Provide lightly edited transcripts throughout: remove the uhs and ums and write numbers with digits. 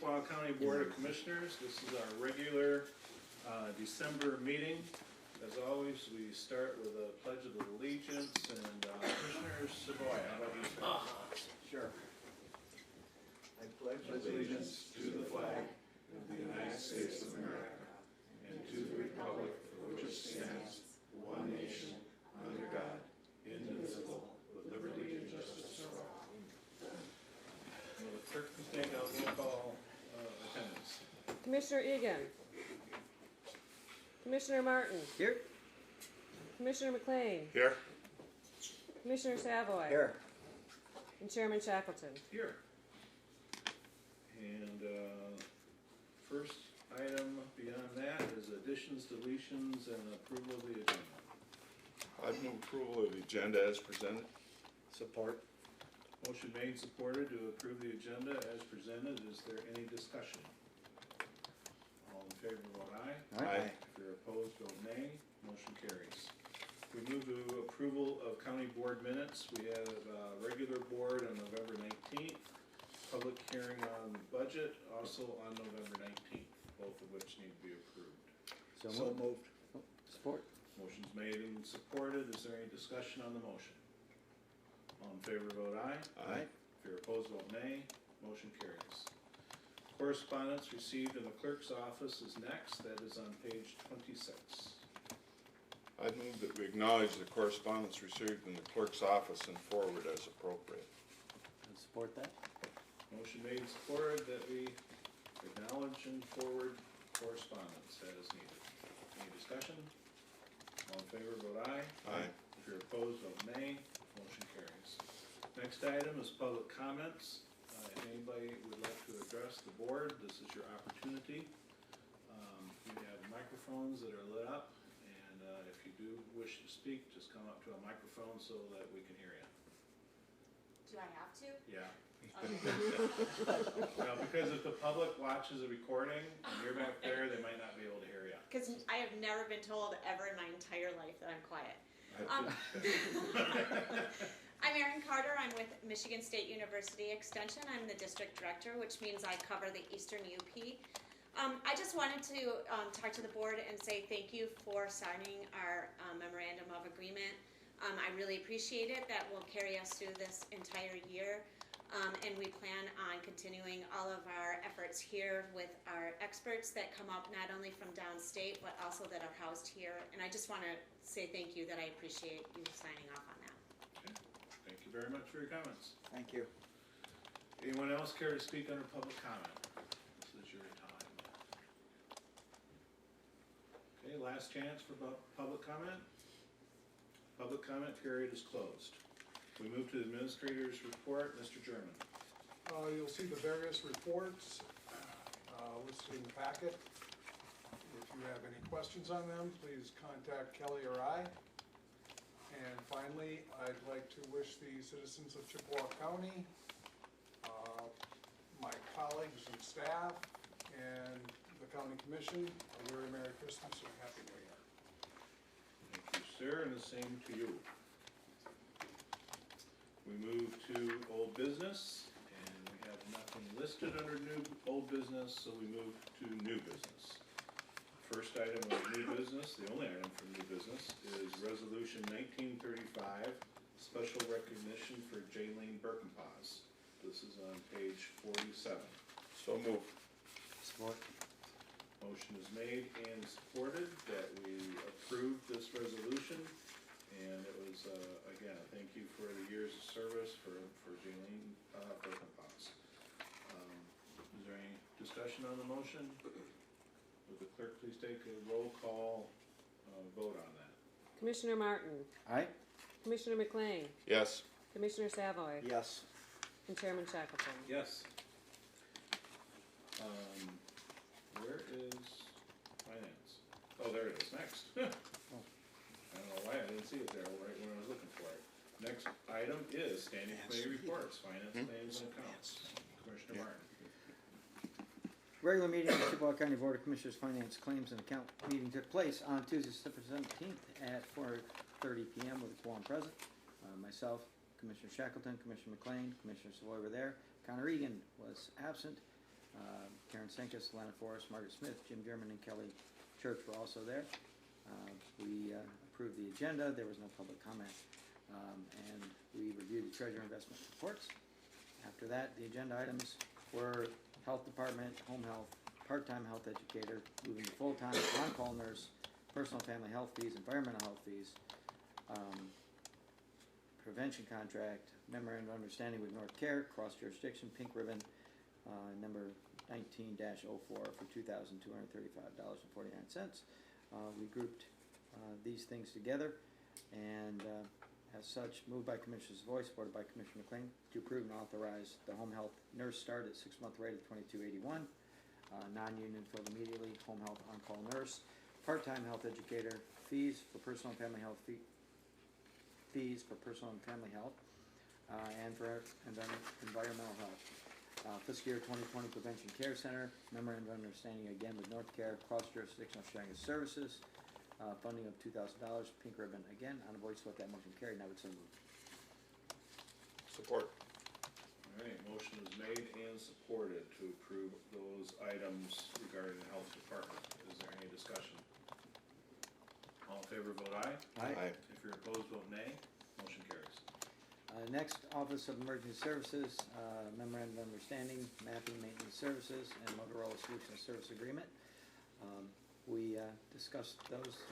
Chippewa County Board of Commissioners. This is our regular December meeting. As always, we start with a pledge of allegiance, and Commissioner Savoy, how about you, sir? Sure. I pledge allegiance to the flag of the United States of America and to the republic for which it stands, one nation, under God, indivisible, with liberty and justice for all. Will the clerk please take out roll call attendance? Commissioner Egan. Commissioner Martin. Here. Commissioner McLean. Here. Commissioner Savoy. Here. And Chairman Shackleton. Here. And first item beyond that is additions, deletions, and approval of the agenda. I'd move approval of the agenda as presented. Support. Motion made and supported to approve the agenda as presented. Is there any discussion? All in favor, vote aye. Aye. If you're opposed, vote nay. Motion carries. We move to approval of county board minutes. We have a regular board on November 19th, public hearing on the budget also on November 19th, both of which need to be approved. So moved. Support. Motion's made and supported. Is there any discussion on the motion? All in favor, vote aye. Aye. If you're opposed, vote nay. Motion carries. Correspondence received in the clerk's office is next. That is on page 26. I'd move that we acknowledge the correspondence received in the clerk's office and forward as appropriate. And support that. Motion made and supported that we acknowledge and forward correspondence as needed. Any discussion? All in favor, vote aye. Aye. If you're opposed, vote nay. Motion carries. Next item is public comments. If anybody would like to address the board, this is your opportunity. We have microphones that are lit up, and if you do wish to speak, just come up to a microphone so that we can hear you. Do I have to? Yeah. Well, because if the public watches the recording and you're back there, they might not be able to hear you. Because I have never been told ever in my entire life that I'm quiet. I'm Erin Carter. I'm with Michigan State University Extension. I'm the district director, which means I cover the Eastern UP. I just wanted to talk to the board and say thank you for signing our memorandum of agreement. I really appreciate it. That will carry us through this entire year. And we plan on continuing all of our efforts here with our experts that come up not only from downstate, but also that are housed here. And I just want to say thank you, that I appreciate you signing off on that. Okay. Thank you very much for your comments. Thank you. Anyone else care to speak under public comment? This is your time. Okay, last chance for public comment. Public comment period is closed. We move to the administrator's report. Mr. German. You'll see the various reports listed in the packet. If you have any questions on them, please contact Kelly or I. And finally, I'd like to wish the citizens of Chippewa County, my colleagues and staff, and the County Commission a very Merry Christmas and a Happy New Year. Thank you, sir, and the same to you. We move to old business, and we have nothing listed under old business, so we move to new business. First item of new business, the only item from new business, is Resolution 1935, Special Recognition for Jaylene Birkenpaz. This is on page 47. So moved. Support. Motion is made and supported that we approve this resolution. And it was, again, a thank you for the years of service for Jaylene Birkenpaz. Is there any discussion on the motion? Would the clerk please take a roll call vote on that? Commissioner Martin. Aye. Commissioner McLean. Yes. Commissioner Savoy. Yes. And Chairman Shackleton. Yes. Where is finance? Oh, there it is, next. I don't know why I didn't see it there right when I was looking for it. Next item is standing committee reports, finance, claims, and accounts. Commissioner Martin. Regular meeting of the Chippewa County Board of Commissioners Finance Claims and Account meeting took place on Tuesday, September 17th at 4:30 p.m. with a quorum present. Myself, Commissioner Shackleton, Commissioner McLean, Commissioner Savoy were there. Connor Egan was absent. Senkus, Lana Forrest, Margaret Smith, Jim German, and Kelly Church were also there. We approved the agenda. There was no public comment. And we reviewed the treasurer investment reports. After that, the agenda items were health department, home health, part-time health educator, moving to full-time, on-call nurse, personal and family health fees, environmental health fees, prevention contract, memorandum of understanding with North Care, cross jurisdiction, pink ribbon, number 19-04 for $2,235.49. We grouped these things together, and as such, moved by Commissioner Savoy, supported by Commissioner McLean, to approve and authorize the home health nurse start at 6-month rate of $22.81, non-union filled immediately, home health on-call nurse, part-time health educator, fees for personal and family health fees for personal and family health, and for environmental health. Fiscal year 2020 Prevention Care Center, memorandum of understanding again with North Care, cross-jurisdictional sharing of services, funding of $2,000, pink ribbon again, on a voice vote, that motion carried, and I would so move. Support. All right, motion is made and supported to approve those items regarding the health department. Is there any discussion? All in favor, vote aye. Aye. If you're opposed, vote nay. Motion carries. Next, Office of Emergency Services, memorandum of understanding, mapping maintenance services, and Motorola Solutions Service Agreement. We discussed those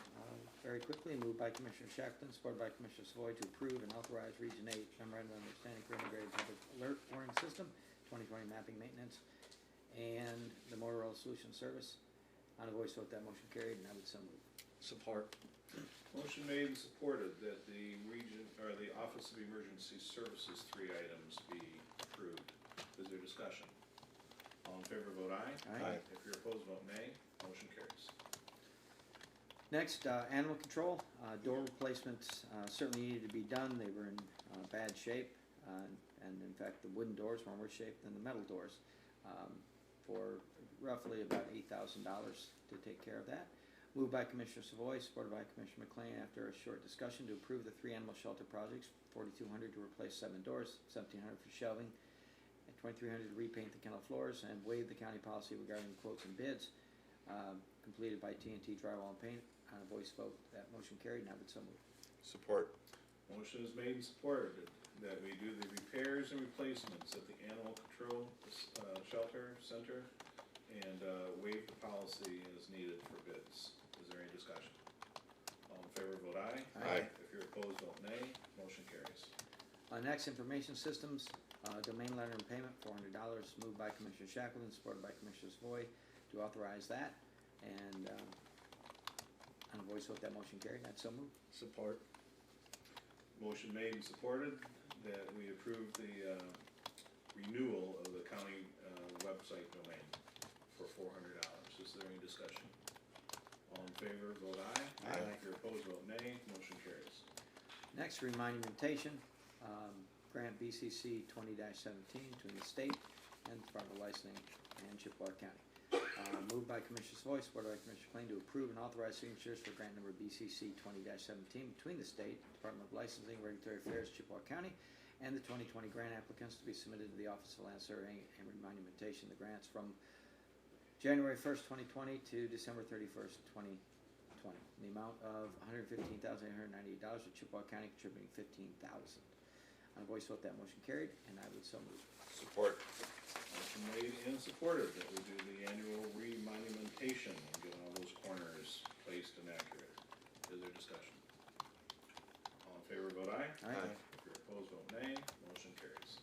very quickly, moved by Commissioner Shackleton, supported by Commissioner Savoy, to approve and authorize Region 8 memorandum of understanding for integrated public alert warning system, 2020 mapping maintenance, and the Motorola Solutions Service. On a voice vote, that motion carried, and I would so move. Support. Motion made and supported that the region, or the Office of Emergency Services 3 items be approved. Is there discussion? All in favor, vote aye. Aye. If you're opposed, vote nay. Motion carries. Next, animal control, door replacements certainly needed to be done. They were in bad shape, and in fact, the wooden doors were in worse shape than the metal doors, for roughly about $8,000 to take care of that. Moved by Commissioner Savoy, supported by Commissioner McLean, after a short discussion, to approve the 3 animal shelter projects, $4,200 to replace 7 doors, $1,700 for shelving, and $2,300 to repaint the kennel floors, and waive the county policy regarding quotes and bids, completed by T&T Drywall and Paint. On a voice vote, that motion carried, and I would so move. Support. Motion is made and supported that we do the repairs and replacements at the Animal Control Shelter Center and waive the policy as needed for bids. Is there any discussion? All in favor, vote aye. Aye. If you're opposed, vote nay. Motion carries. Next, information systems, domain letter and payment, $400, moved by Commissioner Shackleton, supported by Commissioner Savoy, to authorize that, and on a voice vote, that motion carried, and I'd so move. Support. Motion made and supported that we approve the renewal of the county website domain for $400. Is there any discussion? All in favor, vote aye. Aye. If you're opposed, vote nay. Motion carries. Next, remonumentation, grant BCC 20-17 between the state and Department of Licensing and Chippewa County. Moved by Commissioner Savoy, supported by Commissioner McLean, to approve and authorize signatures for grant number BCC 20-17 between the state, Department of Licensing, Regulatory Affairs, Chippewa County, and the 2020 grant applicants to be submitted to the Office of Land Surveying and Remonumentation. The grants from January 1st, 2020 to December 31st, 2020. In the amount of $115,898, with Chippewa County contributing $15,000. On a voice vote, that motion carried, and I would so move. Support. Motion made and supported that we do the annual remonumentation and get all those corners placed and accurate. Is there discussion? All in favor, vote aye. Aye. If you're opposed, vote nay. Motion carries.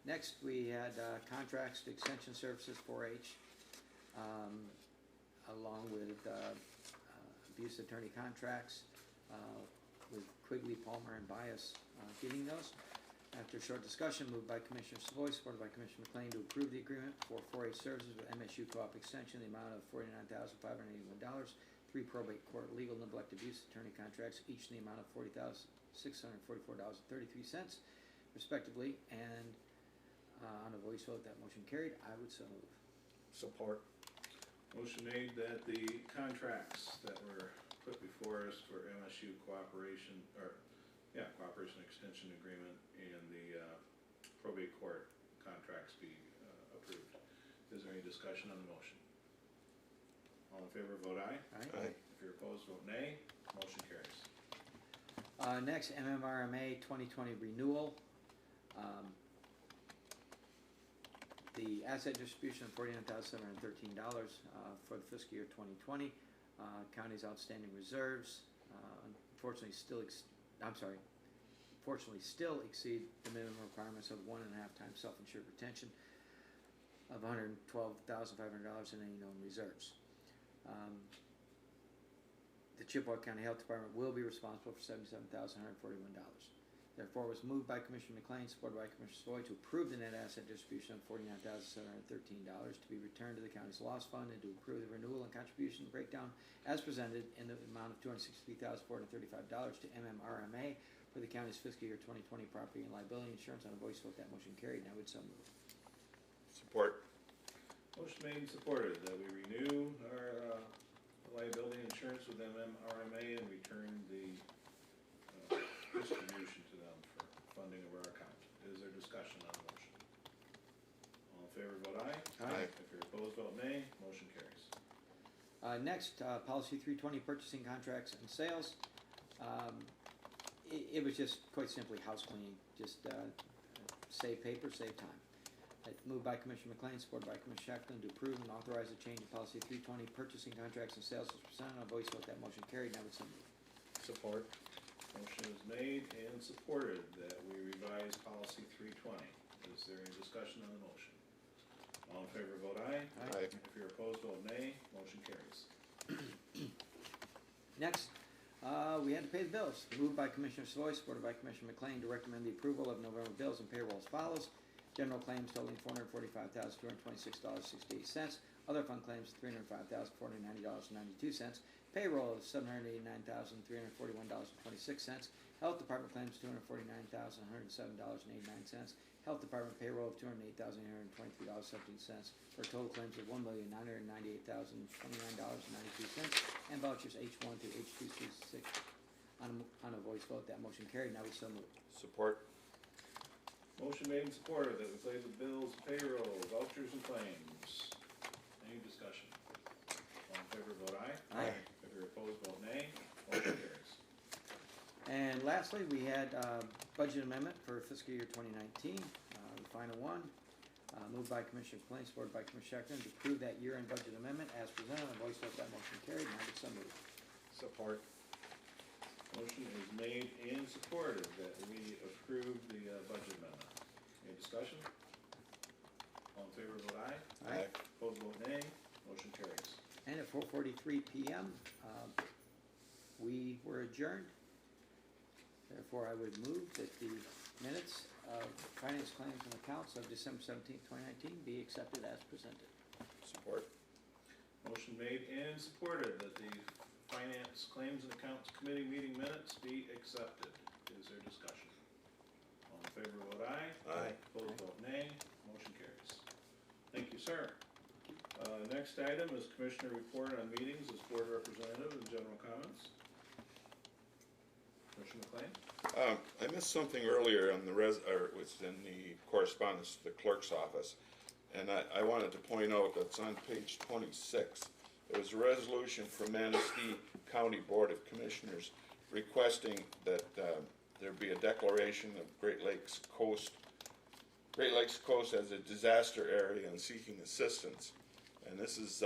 Next, we had contracts to extension services 4-H, along with abuse attorney contracts with Quigley, Palmer, and Bias getting those. After a short discussion, moved by Commissioner Savoy, supported by Commissioner McLean, to approve the agreement for 4-H services with MSU Co-op Extension, the amount of $49,581, 3 probate court legal neglect abuse attorney contracts, each in the amount of $40,644.33, respectively, and on a voice vote, that motion carried. I would so move. Support. Motion made that the contracts that were put before us for MSU cooperation, cooperation extension agreement and the probate court contracts be approved. Is there any discussion on the motion? All in favor, vote aye. Aye. If you're opposed, vote nay. Motion carries. Next, MMRMA 2020 renewal. The asset distribution of $49,713 for the fiscal year 2020. County's outstanding reserves, unfortunately still exceed the minimum requirements of 1.5 times self-insured retention of $112,500 in any known reserves. The Chippewa County Health Department will be responsible for $77,141. Therefore, it was moved by Commissioner McLean, supported by Commissioner Stoy, to approve the net asset distribution of $49,713 to be returned to the county's loss fund and to approve the renewal and contribution breakdown as presented in the amount of $263,435 to MMRMA for the county's fiscal year 2020 property and liability insurance. On a voice vote, that motion carried, and I would so move. Support. Motion made and supported that we renew our liability insurance with MMRMA and return the distribution to them for funding of our account. Is there discussion on the motion? All in favor, vote aye. Aye. If you're opposed, vote nay. Motion carries. Next, policy 320, purchasing contracts and sales. It was just quite simply house cleaning, just save paper, save time. Moved by Commissioner McLean, supported by Commissioner Shackland, to approve and authorize a change in policy 320, purchasing contracts and sales as presented. On a voice vote, that motion carried, and I would so move. Support. Motion is made and supported that we revise policy 320. Is there any discussion on the motion? All in favor, vote aye. Aye. If you're opposed, vote nay. Motion carries. Next, we had to pay the bills. Moved by Commissioner Stoy, supported by Commissioner McLean, to recommend the approval of November bills and payroll as follows. General claims totaling $445,226.68. Other fund claims $305,490.92. Payroll of $789,341.26. Health Department claims $249,107.89. Health Department payroll of $208,823.17 for total claims of $1,998,029.92. And vouchers H1 through H236. On a voice vote, that motion carried, and I would so move. Support. Motion made and supported that we pay the bills, payroll, vouchers, and claims. Any discussion? All in favor, vote aye. Aye. If you're opposed, vote nay. Motion carries. And lastly, we had budget amendment for fiscal year 2019, the final one. Moved by Commissioner McLean, supported by Commissioner Shackland, to approve that year-end budget amendment as presented. On a voice vote, that motion carried, and I would so move. Support. Motion is made and supported that we approve the budget amendment. Any discussion? All in favor, vote aye. Aye. Opposed, vote nay. Motion carries. And at 4:43 p.m., we were adjourned. Therefore, I would move that the minutes of finance claims and accounts of December 17th, 2019 be accepted as presented. Support. Motion made and supported that the Finance Claims and Accounts Committee meeting minutes be accepted. Is there discussion? All in favor, vote aye. Aye. Opposed, vote nay. Motion carries. Thank you, sir. Next item is Commissioner report on meetings as board representative and general comments. Commissioner McLean? I missed something earlier on the or it was in the correspondence to the clerk's office, and I wanted to point out that's on page 26. It was a resolution from Manistee County Board of Commissioners requesting that there be a declaration of Great Lakes Coast as a disaster area and seeking assistance. And this is,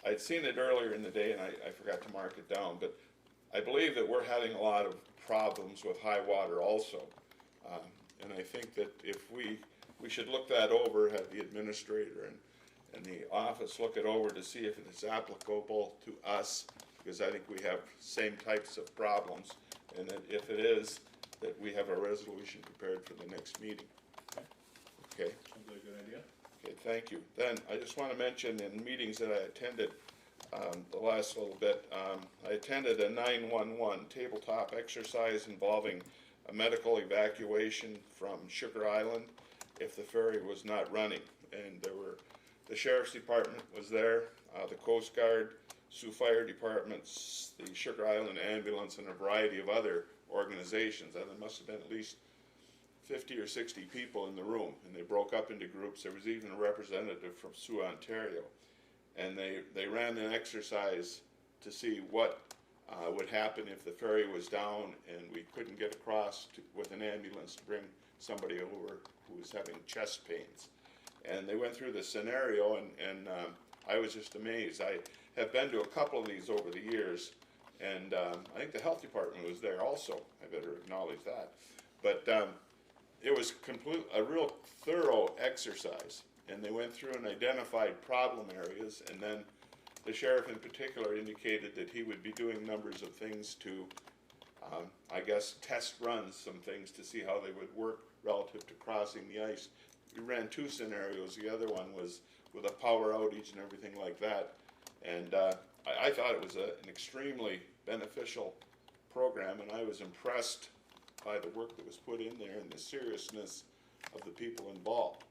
I'd seen it earlier in the day and I forgot to mark it down, but I believe that we're having a lot of problems with high water also. And I think that if we should look that over, have the administrator and the office look it over to see if it is applicable to us, because I think we have same types of problems, and that if it is, that we have a resolution prepared for the next meeting. Okay. Sounds like a good idea. Okay, thank you. Then I just want to mention in meetings that I attended the last little bit, I attended a 911 tabletop exercise involving a medical evacuation from Sugar Island if the ferry was not running, and the Sheriff's Department was there, the Coast Guard, Sioux Fire Departments, the Sugar Island Ambulance, and a variety of other organizations, and there must have been at least 50 or 60 people in the room, and they broke up into groups. There was even a representative from Sioux, Ontario, and they ran an exercise to see what would happen if the ferry was down and we couldn't get across with an ambulance to bring somebody over who was having chest pains. And they went through the scenario, and I was just amazed. I have been to a couple of these over the years, and I think the health department was there also. I better acknowledge that. But it was a real thorough exercise, and they went through and identified problem areas, and then the sheriff in particular indicated that he would be doing numbers of things to, I guess, test runs some things to see how they would work relative to crossing the ice. We ran 2 scenarios. The other one was with a power outage and everything like that. And I thought it was an extremely beneficial program, and I was impressed by the work that was put in there and the seriousness of the people involved.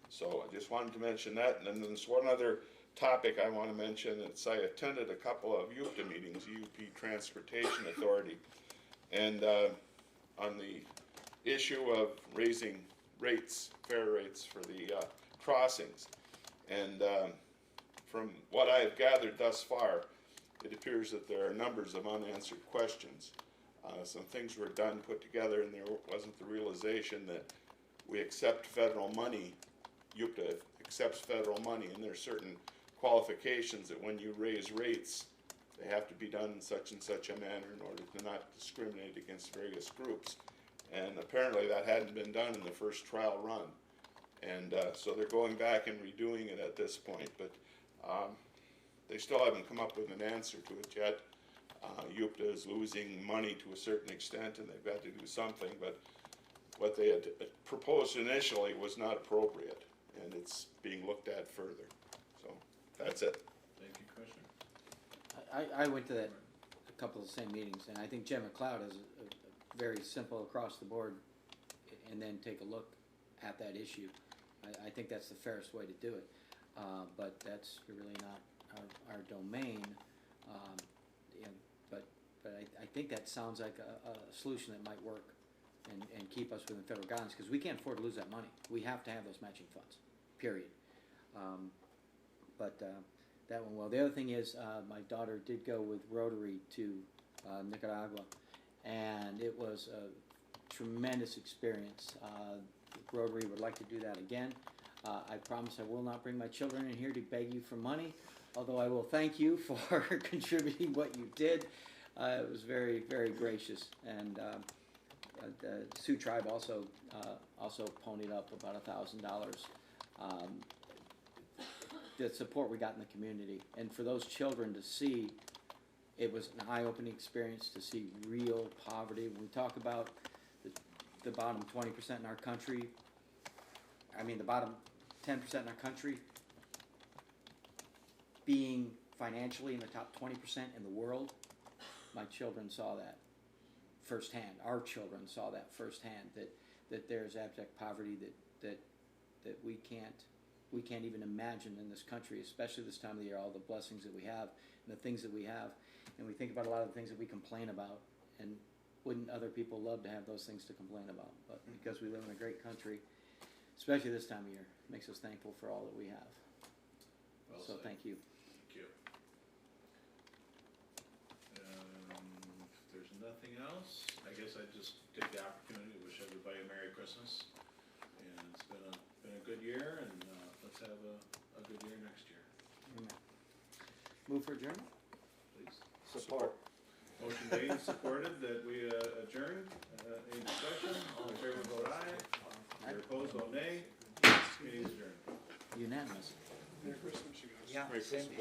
So I just wanted to mention that. And then there's one other topic I want to mention. I attended a couple of UPTA meetings, UP Transportation Authority, and on the issue of raising rates, fare rates for the crossings. And from what I have gathered thus far, it appears that there are numbers of unanswered questions. Some things were done, put together, and there wasn't the realization that we accept federal money, UPTA accepts federal money, and there are certain qualifications that when you raise rates, they have to be done in such and such a manner in order to not discriminate against various groups. And apparently that hadn't been done in the first trial run. And so they're going back and redoing it at this point, but they still haven't come up with an answer to it yet. UPTA is losing money to a certain extent, and they've got to do something, but what they had proposed initially was not appropriate, and it's being looked at further. So that's it. Thank you, Commissioner. I went to a couple of the same meetings, and I think Jim McLeod is a very simple across the board, and then take a look at that issue. I think that's the fairest way to do it, but that's really not our domain. But I think that sounds like a solution that might work and keep us within federal guidance, because we can't afford to lose that money. We have to have those matching funds, period. But that one, well, the other thing is my daughter did go with Rotary to Nicaragua, and it was a tremendous experience. Rotary would like to do that again. I promise I will not bring my children in here to beg you for money, although I will thank you for contributing what you did. It was very, very gracious, and the Sioux tribe also ponied up about $1,000. The support we got in the community, and for those children to see, it was an eye-opening experience to see real poverty. When we talk about the bottom 20% in our country, I mean the bottom 10% in our country being financially in the top 20% in the world, my children saw that firsthand. Our children saw that firsthand, that there's abject poverty that we can't even imagine in this country, especially this time of the year, all the blessings that we have and the things that we have. And we think about a lot of the things that we complain about, and wouldn't other people love to have those things to complain about? But because we live in a great country, especially this time of year, it makes us thankful for all that we have. Well So said. thank you. Thank you. If there's nothing else, I guess I'd just take the opportunity to wish everybody a Merry Christmas. And it's been a good year, and let's have a good year next year. Amen. Move for adjournment? Please. Support. Motion made and supported that we adjourn. Any discussion? All in favor, vote aye. You're opposed, vote nay. Meeting is adjourned. Unanimous. Merry Christmas, you guys. Merry Christmas.